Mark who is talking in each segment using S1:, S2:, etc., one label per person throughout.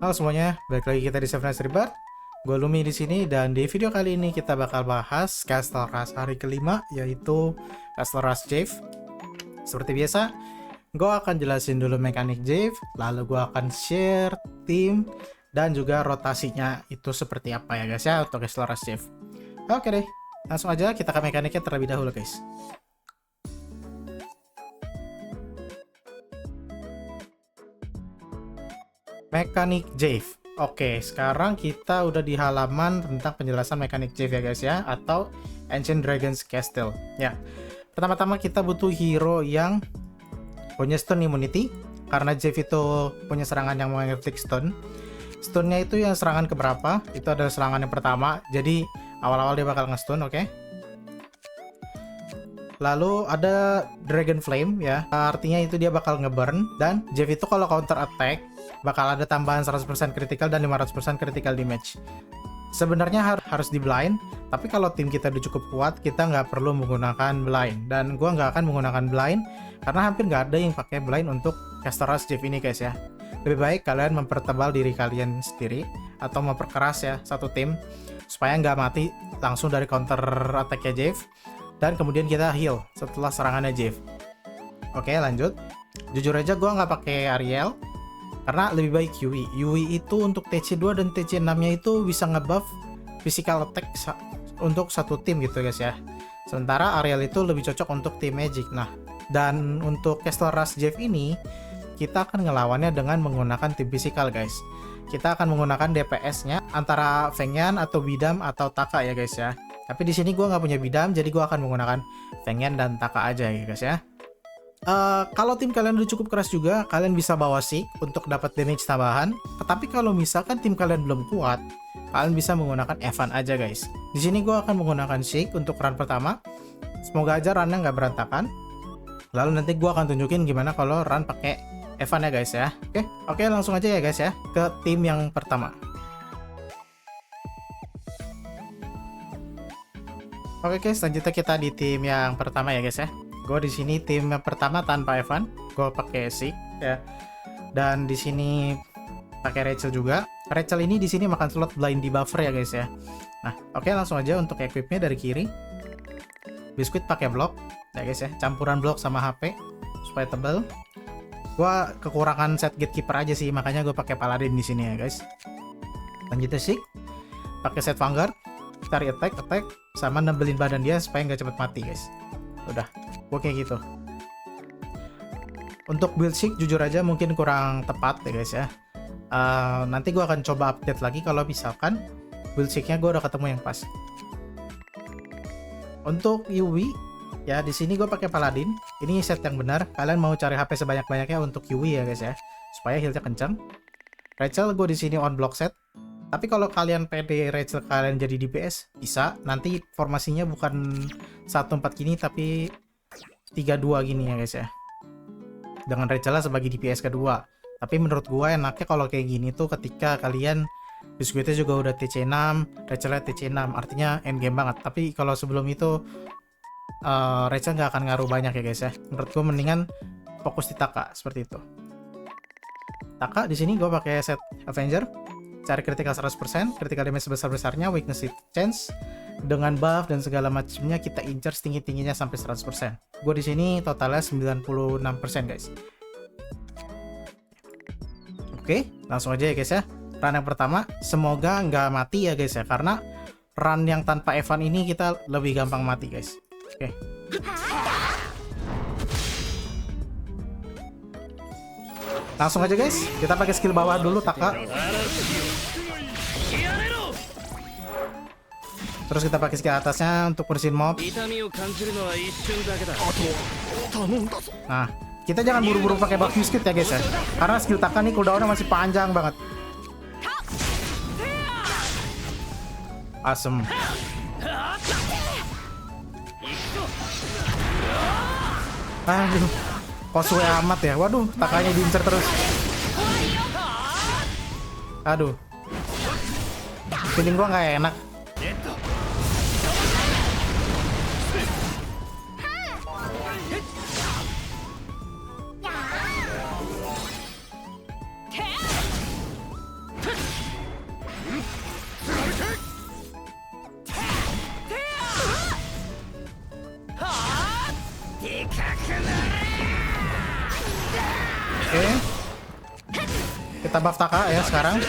S1: Halo semuanya, balik lagi kita di Seven Nights Rebirth. Gue Lumi di sini dan di video kali ini kita bakal bahas Castle Rush hari kelima, yaitu Castle Rush Jave. Seperti biasa, gue akan jelasin dulu mekanik Jave, lalu gue akan share tim dan juga rotasinya itu seperti apa ya guys ya untuk Castle Rush Jave. Oke deh, langsung aja kita ke mekaniknya terlebih dahulu guys. Mekanik Jave. Oke, sekarang kita udah di halaman tentang penjelasan mekanik Jave ya guys ya, atau Ancient Dragon's Castle. Ya, pertama-tama kita butuh hero yang punya stone immunity, karena Jave itu punya serangan yang menginflict stone. Stone-nya itu yang serangan keberapa? Itu adalah serangan yang pertama, jadi awal-awal dia bakal nge-stun, oke? Lalu ada Dragon Flame ya, artinya itu dia bakal nge-burn, dan Jave itu kalau counter attack bakal ada tambahan 100% critical dan 500% critical damage. Sebenarnya harus di blind, tapi kalau tim kita udah cukup kuat, kita nggak perlu menggunakan blind. Dan gua nggak akan menggunakan blind, karena hampir nggak ada yang pakai blind untuk Castle Rush Jave ini guys ya. Lebih baik kalian mempertebal diri kalian sendiri, atau memperkeras ya satu tim, supaya nggak mati langsung dari counter attack-nya Jave, dan kemudian kita heal setelah serangannya Jave. Oke, lanjut. Jujur aja gue nggak pakai Ariel, karena lebih baik Yui. Yui itu untuk TC2 dan TC6-nya itu bisa ngebuff physical attack untuk satu tim gitu guys ya. Sementara Ariel itu lebih cocok untuk tim Magic. Nah, dan untuk Castle Rush Jave ini kita akan ngelawannya dengan menggunakan tim physical guys. Kita akan menggunakan DPS-nya antara Fengyan atau Bidam atau Taka ya guys ya. Tapi di sini gue nggak punya Bidam, jadi gue akan menggunakan Fengyan dan Taka aja ya guys ya. Kalau tim kalian udah cukup keras juga, kalian bisa bawa Seek untuk dapat damage tambahan. Tetapi kalau misalkan tim kalian belum kuat, kalian bisa menggunakan Evan aja guys. Di sini gue akan menggunakan Seek untuk run pertama. Semoga aja runnya nggak berantakan. Lalu nanti gue akan tunjukin gimana kalau run pakai Evan ya guys ya. Oke, langsung aja ya guys ya ke tim yang pertama. Oke guys, selanjutnya kita di tim yang pertama ya guys ya. Gue di sini tim yang pertama tanpa Evan, gue pakai Seek ya. Dan di sini pakai Rachel juga. Rachel ini di sini makan slot blind debuffer ya guys ya. Nah, oke, langsung aja untuk equipnya dari kiri. Biskuit pakai blok ya guys ya, campuran blok sama HP supaya tebal. Gue kekurangan set gatekeeper aja sih, makanya gue pakai paladin di sini ya guys. Lanjutnya Seek pakai set Vanguard, cari attack sama nembelin badan dia supaya nggak cepet mati guys. Udah, gue kayak gitu. Untuk build Seek jujur aja mungkin kurang tepat ya guys ya. Nanti gue akan coba update lagi kalau misalkan build Seek-nya gue udah ketemu yang pas. Untuk Yui ya, di sini gue pakai paladin. Ini set yang benar. Kalian mau cari HP sebanyak-banyaknya untuk Yui ya guys ya, supaya healnya kencang. Rachel gue di sini on block set. Tapi kalau kalian pede Rachel kalian jadi DPS, bisa. Nanti formasinya bukan 1-4 gini, tapi 3-2 gini ya guys ya. Dengan Rachel sebagai DPS kedua. Tapi menurut gue enaknya kalau kayak gini tuh ketika kalian Biskuitnya juga udah TC6, Rachelnya TC6, artinya endgame banget. Tapi kalau sebelum itu Rachel nggak akan ngaruh banyak ya guys ya. Menurut gue mendingan fokus di Taka seperti itu. Taka di sini gue pakai set Avenger. Cari critical 100%, critical damage sebesar-besarnya, weakness chance, dengan buff dan segala macamnya kita incer setinggi-tingginya sampai 100%. Gue di sini totalnya 96% guys. Oke, langsung aja ya guys ya. Run yang pertama, semoga nggak mati ya guys ya, karena run yang tanpa Evan ini kita lebih gampang mati guys. Oke. Langsung aja guys, kita pakai skill bawah dulu Taka. Terus kita pakai skill atasnya untuk bersihin mob. Nah, kita jangan buru-buru pakai buff biscuit ya guys ya, karena skill Taka nih cooldownnya masih panjang banget. Asem. Aduh, kok suwe amat ya. Waduh, Takanya diincer terus. Aduh, feeling gua nggak enak. Kita buff Taka ya sekarang.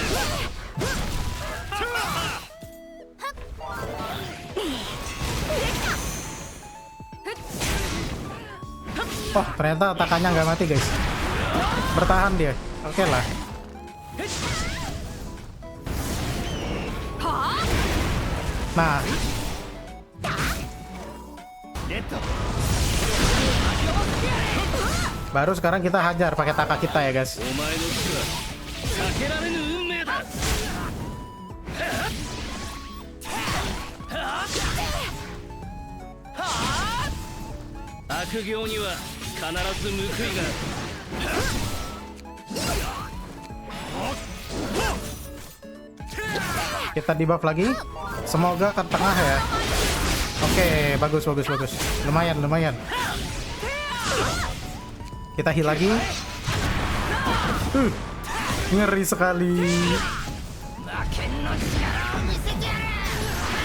S1: Oh, ternyata Takanya nggak mati guys. Bertahan dia. Oke lah. Nah. Baru sekarang kita hajar pakai Taka kita ya guys. Kita di buff lagi. Semoga ke tengah ya. Oke, bagus. Lumayan. Kita heal lagi. Ngeri sekali.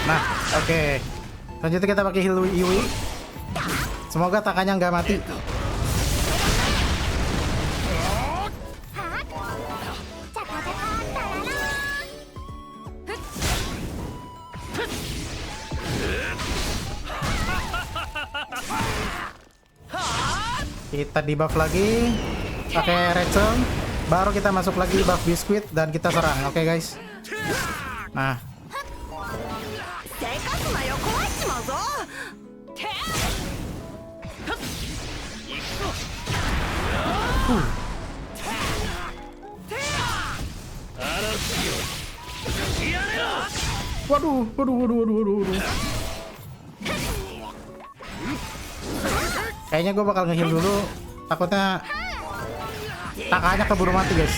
S1: Nah, oke. Selanjutnya kita pakai heal Yui. Semoga Takanya nggak mati. Kita di buff lagi pakai Rachel, baru kita masuk lagi buff Biscuit dan kita serang. Oke guys. Nah, waduh. Kayaknya gue bakal nge-heal dulu, takutnya Takanya keburu mati guys.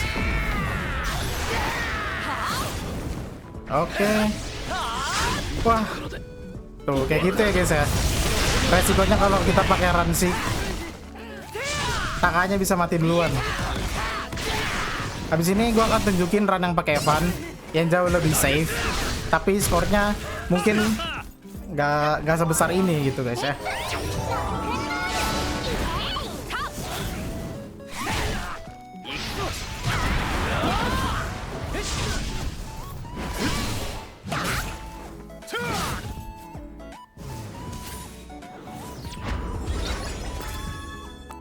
S1: Oke. Wah, tuh kayak gitu ya guys ya. Resikonya kalau kita pakai Ransik, Takanya bisa mati duluan. Habis ini gue akan tunjukin run yang pakai Evan yang jauh lebih safe, tapi skornya mungkin nggak sebesar ini gitu guys ya.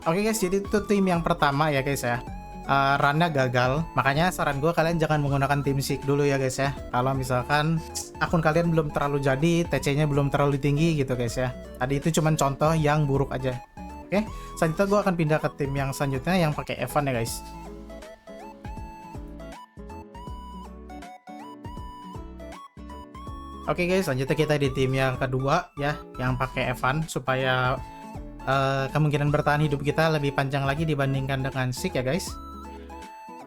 S1: Oke guys, jadi itu tim yang pertama ya guys ya. Runnya gagal, makanya saran gue kalian jangan menggunakan tim Seek dulu ya guys ya. Kalau misalkan akun kalian belum terlalu jadi, TC-nya belum terlalu tinggi gitu guys ya. Tadi itu cuman contoh yang buruk aja. Oke, selanjutnya gue akan pindah ke tim yang selanjutnya yang pakai Evan ya guys. Oke guys, selanjutnya kita di tim yang kedua ya, yang pakai Evan supaya kemungkinan bertahan hidup kita lebih panjang lagi dibandingkan dengan Seek ya guys.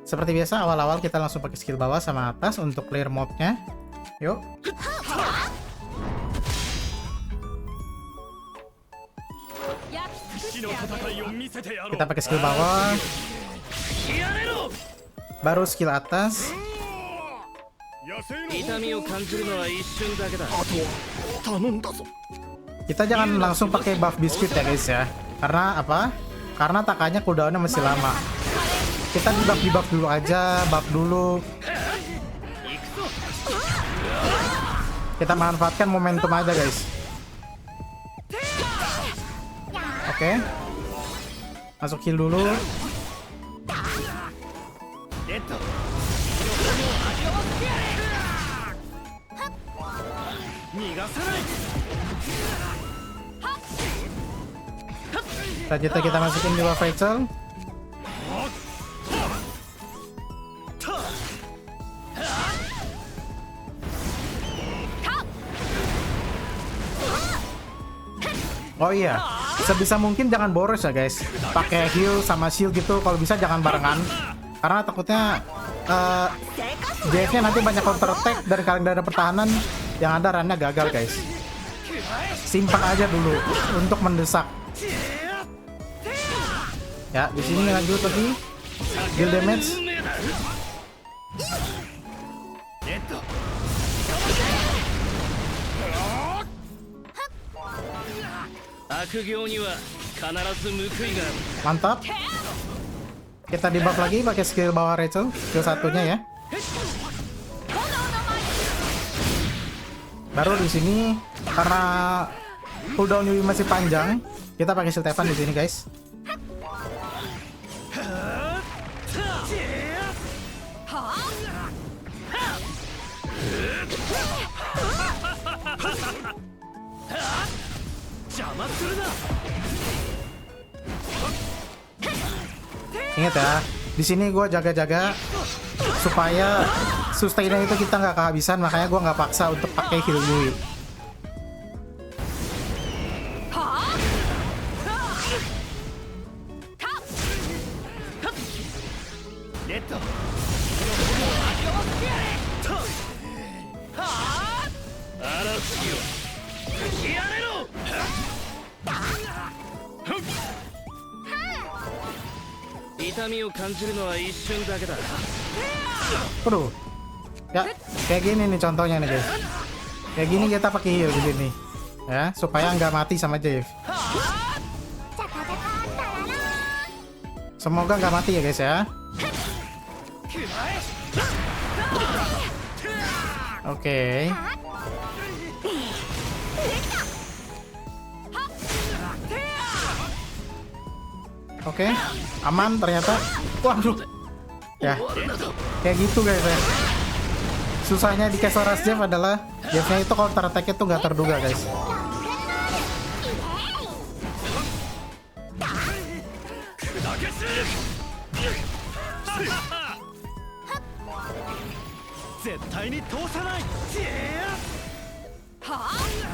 S1: Seperti biasa, awal-awal kita langsung pakai skill bawah sama atas untuk clear mobnya. Yuk. Kita pakai skill bawah, baru skill atas. Kita jangan langsung pakai buff Biscuit ya guys ya. Karena apa? Karena Takanya cooldownnya masih lama. Kita di buff dulu aja, buff dulu. Kita manfaatkan momentum aja guys. Oke. Masuk heal dulu. Selanjutnya kita masukin di buff Rachel. Oh iya, sebisa mungkin jangan boros ya guys. Pakai heal sama shield gitu, kalau bisa jangan barengan. Karena takutnya JF-nya nanti banyak counter attack dari kalian dari pertahanan, yang ada runnya gagal guys. Simpan aja dulu untuk mendesak. Ya, di sini lanjut lagi. Deal damage. Mantap. Kita di buff lagi pakai skill bawah Rachel, skill satunya ya. Baru di sini karena cooldown Yui masih panjang, kita pakai shield Evan di sini guys. Ingat ya, di sini gue jaga-jaga supaya sustainnya itu kita nggak kehabisan, makanya gue nggak paksa untuk pakai heal Yui. Aduh. Ya, kayak gini nih contohnya nih guys. Kayak gini kita pakai heal di sini. Ya, supaya nggak mati sama Jeff. Semoga nggak mati ya guys ya. Oke. Oke, aman ternyata. Waduh. Ya, kayak gitu guys ya. Susahnya di Kesoras Jeff adalah Jeffnya itu counter attack-nya tuh nggak terduga guys.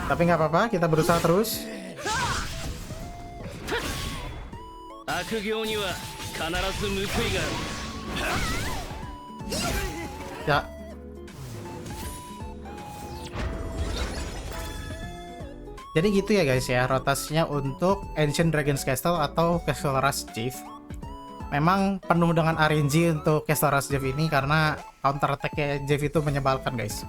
S1: Tapi nggak apa-apa, kita berusaha terus. Ya. Jadi gitu ya guys ya, rotasinya untuk Ancient Dragon's Castle atau Castle Rush Chief. Memang penuh dengan RNG untuk Castle Rush Chief ini karena counter attack-nya Jeff itu menyebalkan guys.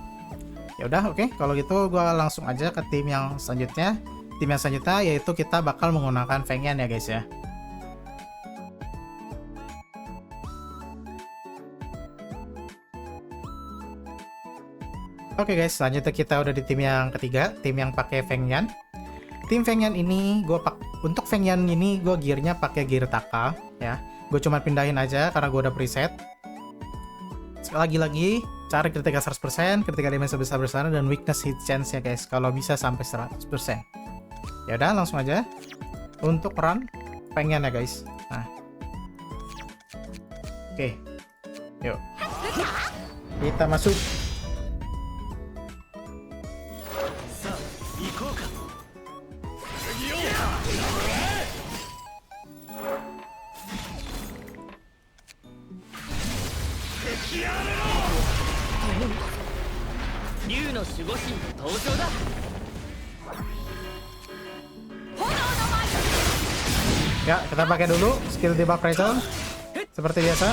S1: Ya udah, oke. Kalau gitu gua langsung aja ke tim yang selanjutnya. Tim yang selanjutnya yaitu kita bakal menggunakan Feng Yan ya guys ya. Oke guys, selanjutnya kita udah di tim yang ketiga, tim yang pakai Feng Yan. Tim Feng Yan ini untuk Feng Yan ini gue gearnya pakai gear Taka ya. Gue cuma pindahin aja karena gue udah preset. Lagi-lagi cari critical 100%, critical damage sebesar-besarnya dan weakness hit chance ya guys. Kalau bisa sampai 100%. Ya udah, langsung aja untuk run Feng Yan ya guys. Nah. Oke. Yuk. Kita masuk. Ya, kita pakai dulu skill debuff Rachel seperti biasa.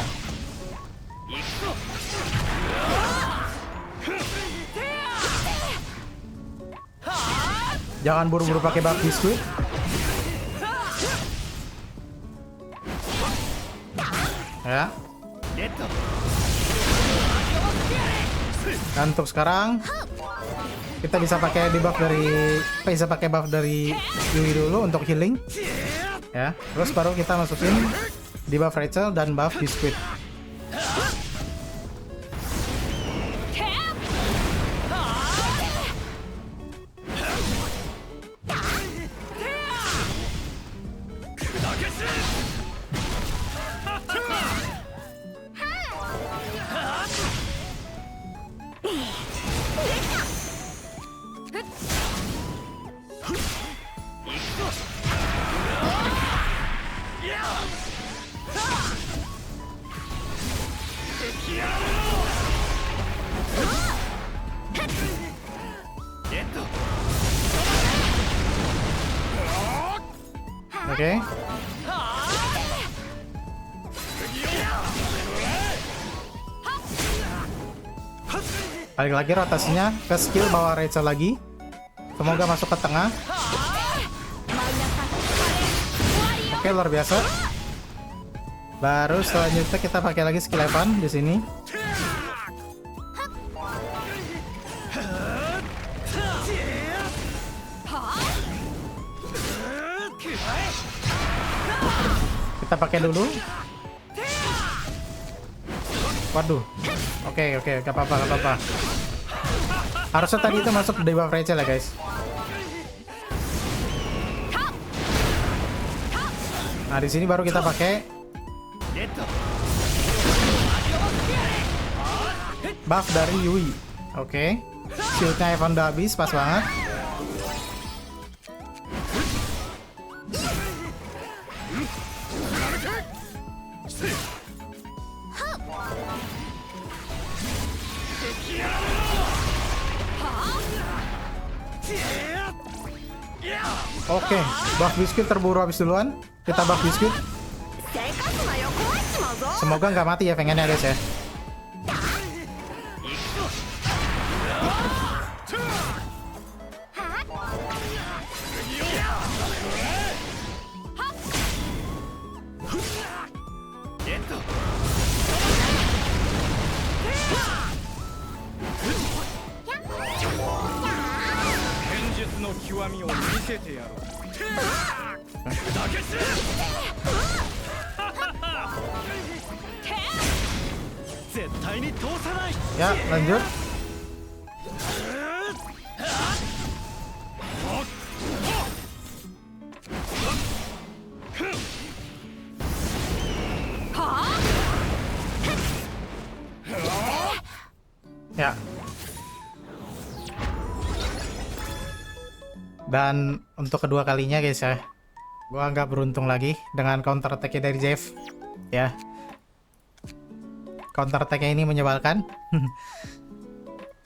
S1: Jangan buru-buru pakai buff biskuit. Ya. Dan untuk sekarang kita bisa pakai buff dari Yui dulu untuk healing. Ya, terus baru kita masukin debuff Rachel dan buff biskuit. Oke. Balik lagi rotasinya ke skill bawah Rachel lagi. Semoga masuk ke tengah. Oke, luar biasa. Baru selanjutnya kita pakai lagi skill Evan di sini. Kita pakai dulu. Waduh. Oke, gak apa-apa. Harusnya tadi itu masuk debuff Rachel ya guys. Nah di sini baru kita pakai buff dari Yui. Oke. Shieldnya Evan udah habis, pas banget. Oke, buff biskuit terburu habis duluan. Kita buff biskuit. Semoga nggak mati ya pengennya guys ya. Ya, lanjut. Ya. Dan untuk kedua kalinya guys ya, gua nggak beruntung lagi dengan counter attack dari Jeff. Ya. Counter attack-nya ini menyebalkan.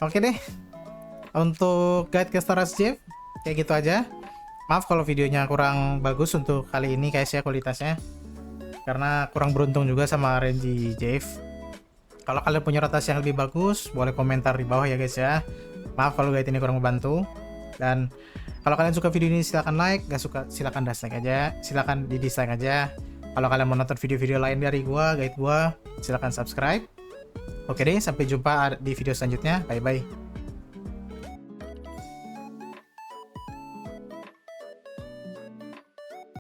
S1: Oke deh. Untuk guide ke Storage Jeff kayak gitu aja. Maaf kalau videonya kurang bagus untuk kali ini guys ya kualitasnya. Karena kurang beruntung juga sama Renji Jeff. Kalau kalian punya rotasi yang lebih bagus, boleh komentar di bawah ya guys ya. Maaf kalau guide ini kurang membantu. Dan kalau kalian suka video ini silahkan like, gak suka silahkan dislike aja. Silahkan di dislike aja. Kalau kalian mau nonton video-video lain dari gua, guide gua, silahkan subscribe. Oke deh, sampai jumpa di video selanjutnya. Bye bye.